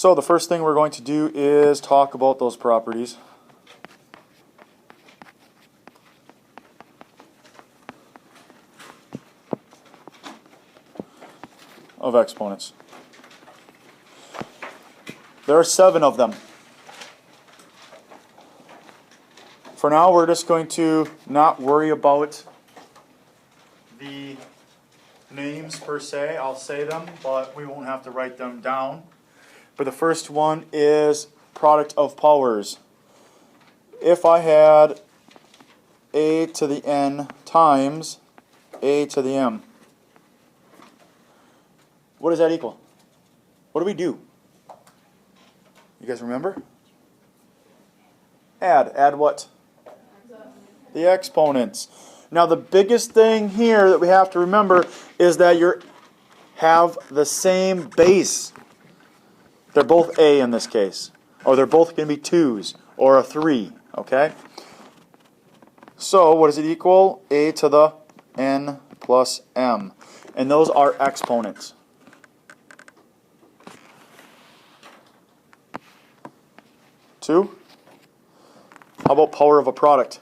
So the first thing we're going to do is talk about those properties. Of exponents. There are 7 of them. For now, we're just going to not worry about the names per se. I'll say them, but we won't have to write them down. But the first one is product of powers. If I had a to the n times a to the m, what does that equal? What do we do? You guys remember? Add. Add what? The exponents. Now the biggest thing here that we have to remember is that you have the same base. They're both a in this case. Or they're both going to be 2's or a 3. Okay? So what does it equal? A to the n plus m. And those are exponents. Two. How about power of a product?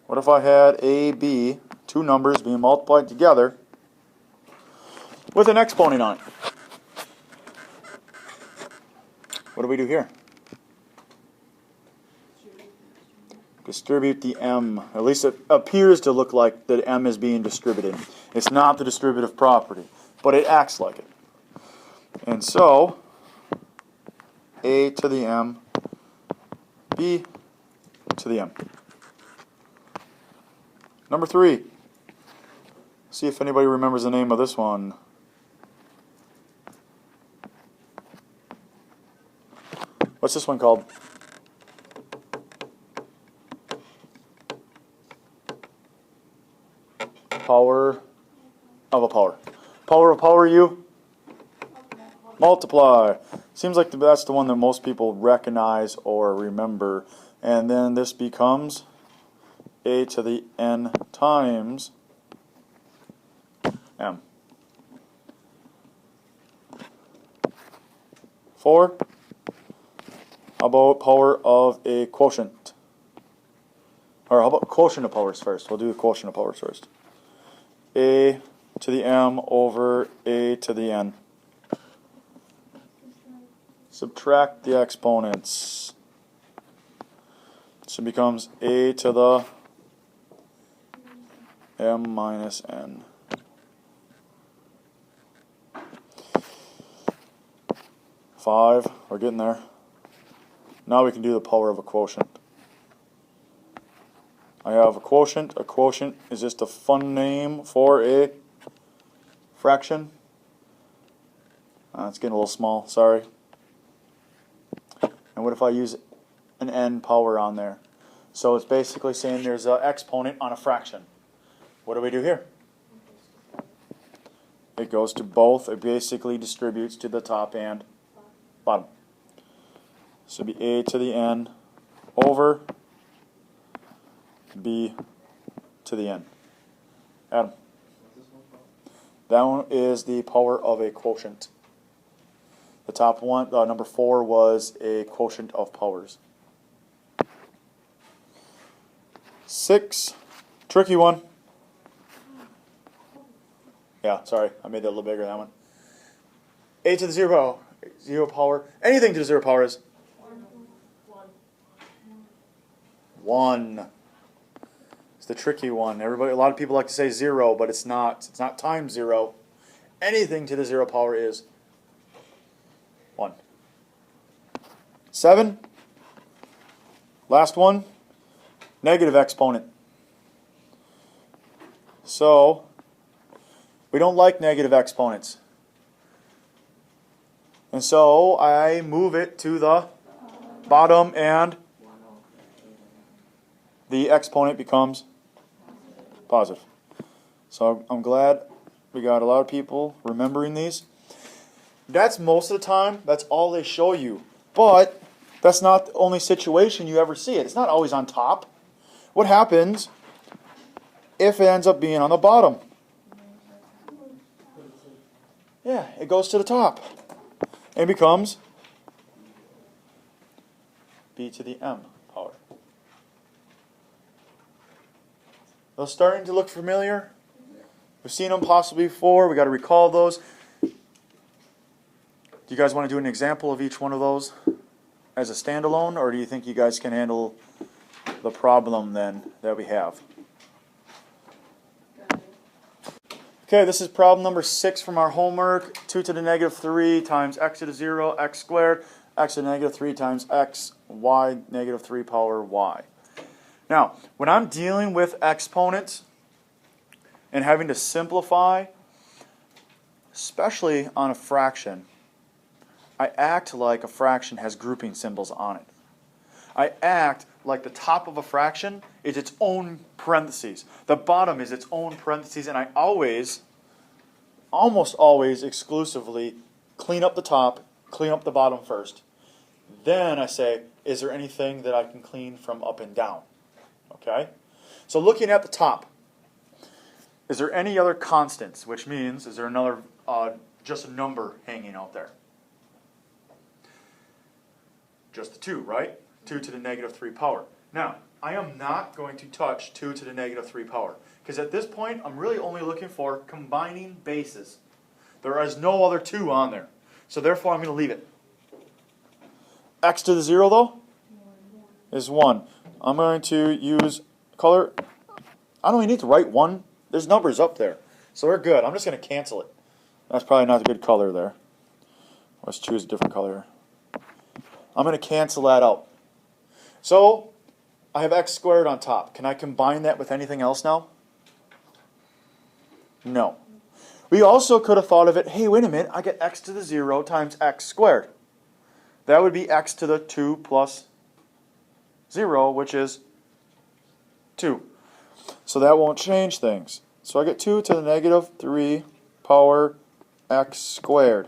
What if I had a, b, 2 numbers being multiplied together with an exponent on it? What do we do here? Distribute the m. At least it appears to look like that m is being distributed. It's not the distributive property, but it acts like it. And so a to the m, b to the m. Number 3. See if anybody remembers the name of this one. What's this one called? Power of a power. Power of power, you? Multiply. Seems like that's the one that most people recognize or remember. And then this becomes a to the n times m. 4. How about power of a quotient? Or how about quotient of powers first? We'll do the quotient of powers first. A to the m over a to the n. Subtract the exponents. So it becomes a to the m minus n. 5, we're getting there. Now we can do the power of a quotient. I have a quotient. A quotient is just a fun name for a fraction. It's getting a little small, sorry. And what if I use an n power on there? So it's basically saying there's an exponent on a fraction. What do we do here? It goes to both. It basically distributes to the top and bottom. So it'd be a to the n over b to the n. Adam. That one is the power of a quotient. The top one, number 4, was a quotient of powers. 6, tricky one. Yeah, sorry, I made that a little bigger, that one. A to the 0 power. Anything to the 0 power is 1. It's the tricky one. A lot of people like to say 0, but it's not. It's not times 0. Anything to the 0 power is 1. 7. Last one. Negative exponent. So we don't like negative exponents. And so I move it to the bottom and the exponent becomes positive. So I'm glad we got a lot of people remembering these. That's most of the time, that's all they show you. But that's not the only situation you ever see it. It's not always on top. What happens if it ends up being on the bottom? Yeah, it goes to the top. and becomes b to the m power. Those starting to look familiar? We've seen them possibly before. We've got to recall those. Do you guys want to do an example of each one of those as a standalone, or do you think you guys can handle the problem then that we have? Okay, this is problem number 6 from our homework. 2 to the negative 3 times x to the 0, x squared, x to the negative 3 times x, y, negative 3 power y. Now, when I'm dealing with exponents and having to simplify, especially on a fraction, I act like a fraction has grouping symbols on it. I act like the top of a fraction is its own parentheses. The bottom is its own parentheses, and I always, almost always exclusively, clean up the top, clean up the bottom first. Then I say, is there anything that I can clean from up and down? Okay? So looking at the top, is there any other constants? Which means, is there another, just a number hanging out there? Just the 2, right? 2 to the negative 3 power. Now, I am not going to touch 2 to the negative 3 power, because at this point, I'm really only looking for combining bases. There is no other 2 on there. So therefore, I'm going to leave it. X to the 0, though, is 1. I'm going to use color. I don't even need to write 1. There's numbers up there. So we're good. I'm just going to cancel it. That's probably not a good color there. Let's choose a different color. I'm going to cancel that out. So I have x squared on top. Can I combine that with anything else now? No. We also could have thought of it, hey, wait a minute, I get x to the 0 times x squared. That would be x to the 2 plus 0, which is 2. So that won't change things. So I get 2 to the negative 3 power x squared.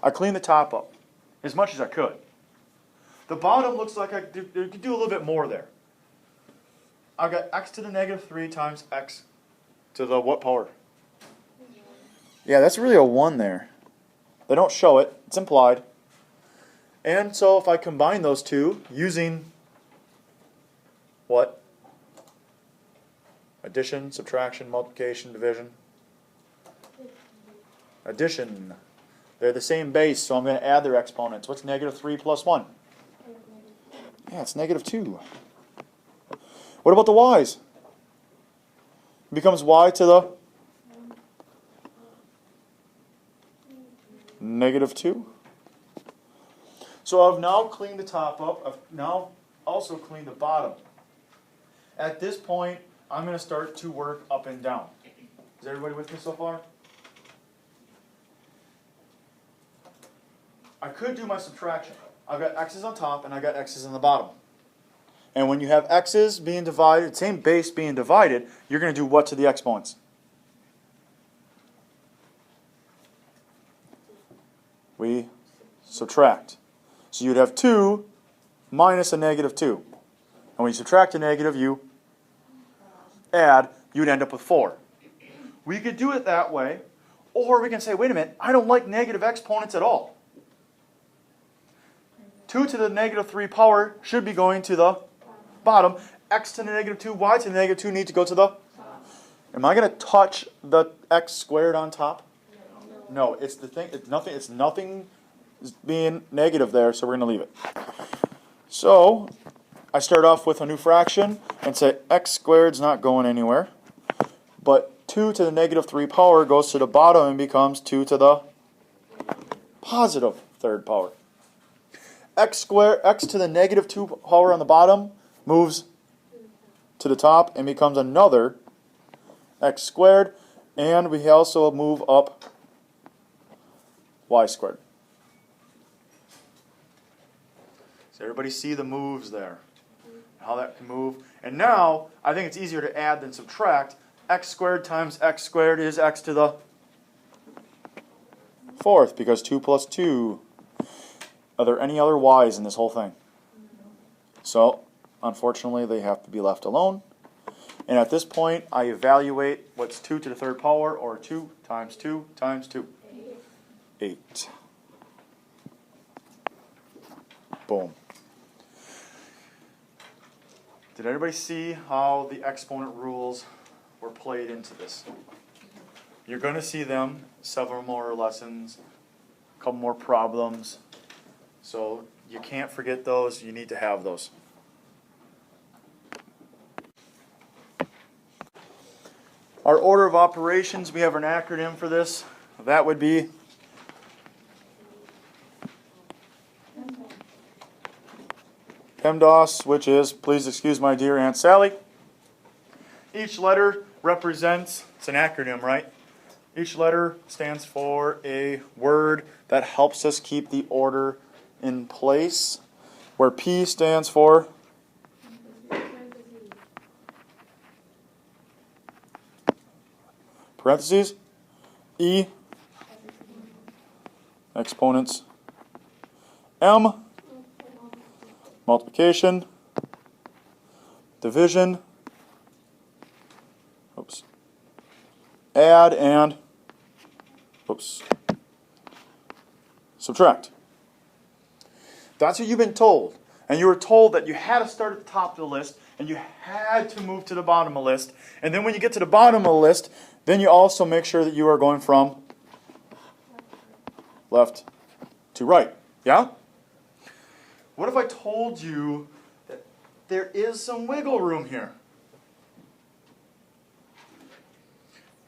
I clean the top up as much as I could. The bottom looks like I could do a little bit more there. I got x to the negative 3 times x to the what power? Yeah, that's really a 1 there. They don't show it. It's implied. And so if I combine those two using what? Addition, subtraction, multiplication, division. Addition. They're the same base, so I'm going to add their exponents. What's negative 3 plus 1? Yeah, it's negative 2. What about the y's? It becomes y to the negative 2. So I've now cleaned the top up. I've now also cleaned the bottom. At this point, I'm going to start to work up and down. Is everybody with me so far? I could do my subtraction. I've got x's on top and I got x's on the bottom. And when you have x's being divided, same base being divided, you're going to do what to the exponents? We subtract. So you'd have 2 minus a negative 2. And when you subtract a negative, you add, you'd end up with 4. We could do it that way, or we can say, wait a minute, I don't like negative exponents at all. 2 to the negative 3 power should be going to the bottom. X to the negative 2, y to the negative 2 need to go to the top. Am I going to touch the x squared on top? No, it's the thing. It's nothing is being negative there, so we're going to leave it. So I start off with a new fraction and say x squared is not going anywhere. But 2 to the negative 3 power goes to the bottom and becomes 2 to the positive third power. X to the negative 2 power on the bottom moves to the top and becomes another x squared. And we also move up y squared. So everybody see the moves there, how that can move. And now, I think it's easier to add than subtract. X squared times x squared is x to the fourth, because 2 plus 2. Are there any other y's in this whole thing? So, unfortunately, they have to be left alone. And at this point, I evaluate what's 2 to the third power, or 2 times 2 times 2. 8. Boom. Did everybody see how the exponent rules were played into this? You're going to see them several more lessons, a couple more problems. So you can't forget those. You need to have those. Our order of operations, we have an acronym for this. That would be PEMDAS, which is, please excuse my dear Aunt Sally. Each letter represents, it's an acronym, right? Each letter stands for a word that helps us keep the order in place. Where P stands for parentheses, E, exponents, M, multiplication, division, add, and subtract. That's what you've been told. And you were told that you had to start at the top of the list, and you had to move to the bottom of the list. And then when you get to the bottom of the list, then you also make sure that you are going from left to right. Yeah? What if I told you that there is some wiggle room here?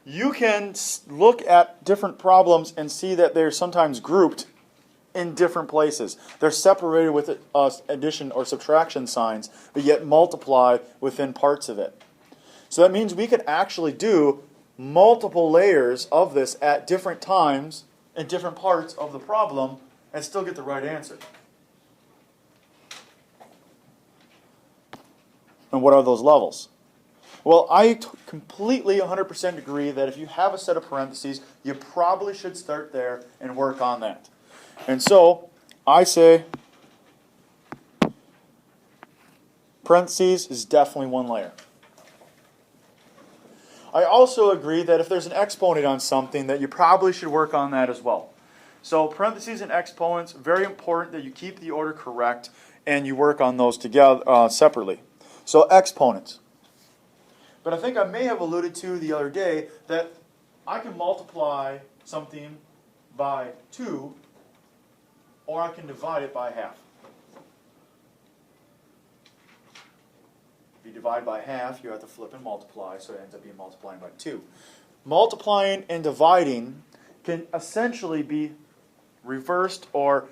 You can look at different problems and see that they're sometimes grouped in different places. They're separated with addition or subtraction signs, but yet multiply within parts of it. So that means we could actually do multiple layers of this at different times in different parts of the problem and still get the right answer. And what are those levels? Well, I completely 100% agree that if you have a set of parentheses, you probably should start there and work on that. And so, I say parentheses is definitely one layer. I also agree that if there's an exponent on something, that you probably should work on that as well. So parentheses and exponents, very important that you keep the order correct and you work on those together separately. So exponents. But I think I may have alluded to the other day that I can multiply something by 2, or I can divide it by half. If you divide by half, you have to flip and multiply, so it ends up being multiplying by 2. Multiplying and dividing can essentially be reversed or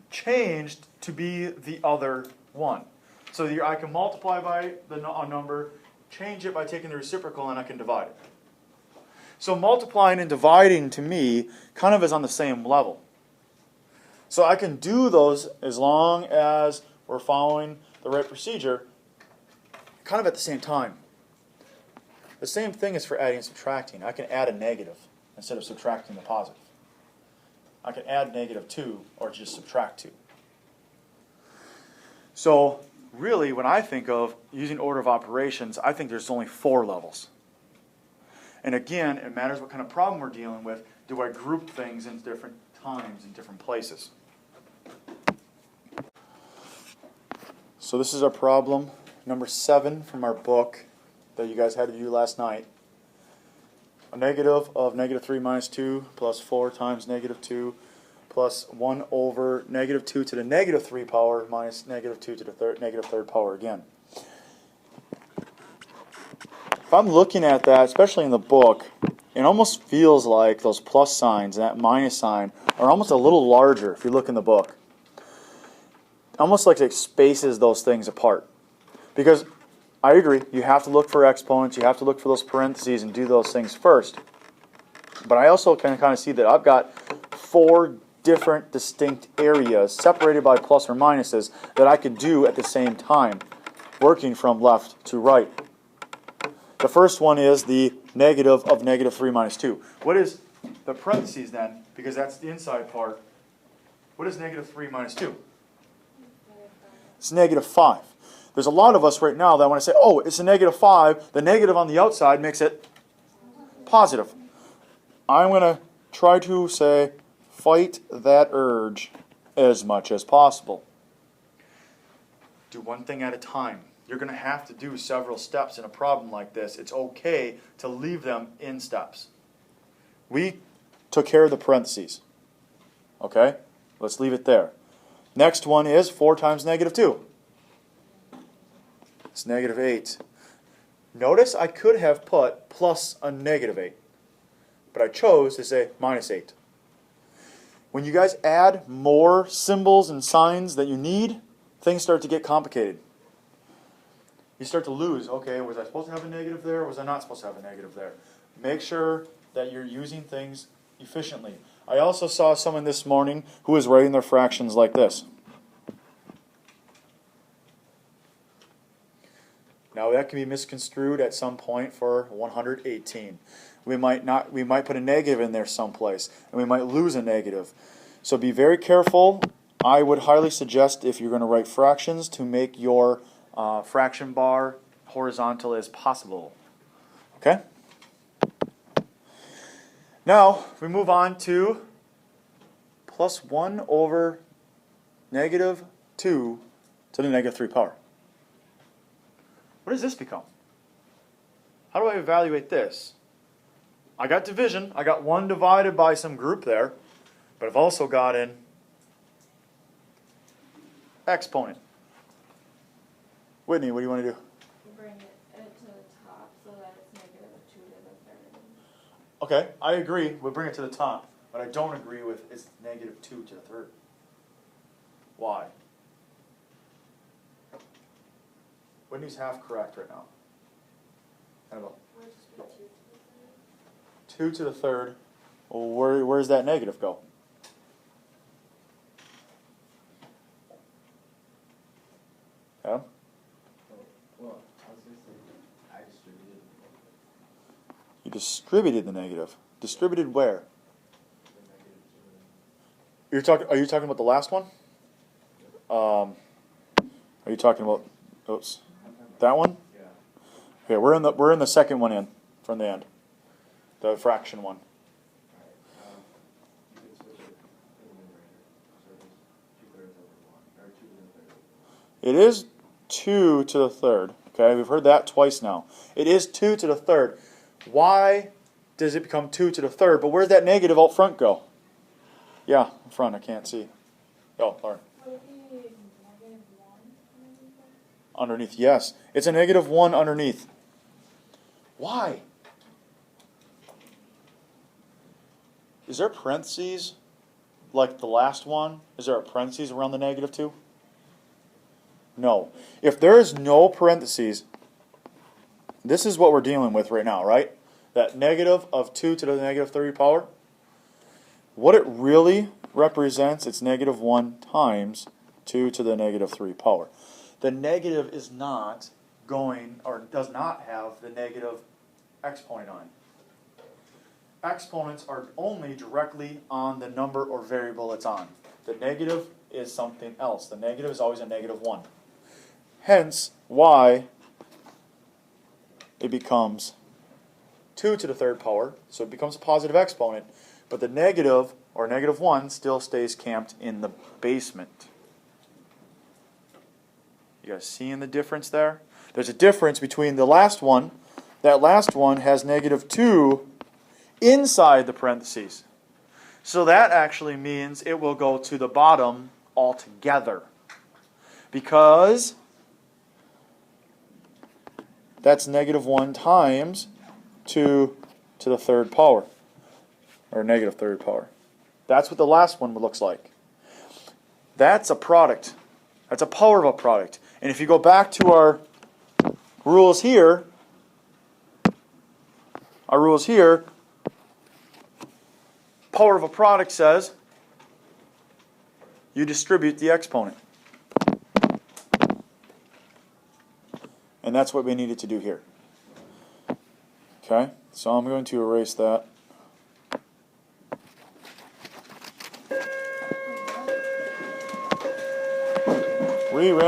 changed to be the other one. So I can multiply by a number, change it by taking the reciprocal, and I can divide it. So multiplying and dividing to me kind of is on the same level. So I can do those as long as we're following the right procedure, kind of at the same time. The same thing is for adding and subtracting. I can add a negative instead of subtracting the positive. I can add -2 or just subtract 2. So really, when I think of using order of operations, I think there's only 4 levels. And again, it matters what kind of problem we're dealing with. Do I group things in different times in different places? So this is our problem number 7 from our book that you guys had to view last night. A negative of -3 minus 2 plus 4 times -2 plus 1 over -2 to the -3 power minus -2 to the -3rd power again. If I'm looking at that, especially in the book, it almost feels like those plus signs and that minus sign are almost a little larger if you look in the book. Almost like it spaces those things apart. Because I agree, you have to look for exponents, you have to look for those parentheses and do those things first. But I also can kind of see that I've got 4 different distinct areas separated by plus or minuses that I could do at the same time, working from left to right. The first one is the negative of -3 minus 2. What is the parentheses then? Because that's the inside part. What is -3 minus 2? It's -5. There's a lot of us right now that want to say, oh, it's a -5. The negative on the outside makes it positive. I'm going to try to say, fight that urge as much as possible. Do one thing at a time. You're going to have to do several steps in a problem like this. It's okay to leave them in steps. We took care of the parentheses. Okay? Let's leave it there. Next one is 4 times negative 2. It's negative 8. Notice I could have put plus a negative 8. But I chose to say minus 8. When you guys add more symbols and signs that you need, things start to get complicated. You start to lose. Okay, was I supposed to have a negative there, or was I not supposed to have a negative there? Make sure that you're using things efficiently. I also saw someone this morning who was writing their fractions like this. Now that can be misconstrued at some point for 118. We might put a negative in there someplace, and we might lose a negative. So be very careful. I would highly suggest, if you're going to write fractions, to make your fraction bar horizontal as possible. Okay? Now, we move on to plus 1 over negative 2 to the negative 3 power. What does this become? How do I evaluate this? I got division. I got 1 divided by some group there. But I've also got an exponent. Whitney, what do you want to do? Bring it to the top so that it's negative 2 to the 3rd. Okay, I agree. We'll bring it to the top. But I don't agree with it's negative 2 to the 3rd. Why? Whitney's half correct right now. Annabelle. 2 to the 3rd. Well, where does that negative go? Yeah? Well, I was going to say, I distributed You distributed the negative. Distributed where? the negative to Are you talking about the last one? Are you talking about? Oops, that one? yeah. Okay, we're in the second one in from the end, the fraction one. Alright, you can switch it in the numerator. So it is 2/3 over 1, or 2 to the 3rd. It is 2 to the 3rd. Okay, we've heard that twice now. It is 2 to the 3rd. Why does it become 2 to the 3rd? But where's that negative out front go? Yeah, in front. I can't see. Oh, Lauren. Would it be negative 1? Underneath, yes. It's a negative 1 underneath. Why? Is there parentheses like the last one? Is there a parentheses around the negative 2? No. If there is no parentheses, this is what we're dealing with right now, right? That negative of 2 to the negative 3 power. What it really represents, it's negative 1 times 2 to the negative 3 power. The negative is not going, or does not have the negative exponent on it. Exponents are only directly on the number or variable it's on. The negative is something else. The negative is always a negative 1. Hence, why it becomes 2 to the 3rd power, so it becomes a positive exponent, but the negative, or negative 1, still stays camped in the basement. You guys seeing the difference there? There's a difference between the last one. That last one has negative 2 inside the parentheses. So that actually means it will go to the bottom altogether. Because that's negative 1 times 2 to the 3rd power. Or negative 3rd power. That's what the last one looks like. That's a product. That's a power of a product. And if you go back to our rules here, power of a product says you distribute the exponent. And that's what we needed to do here. Okay, so I'm going to erase that.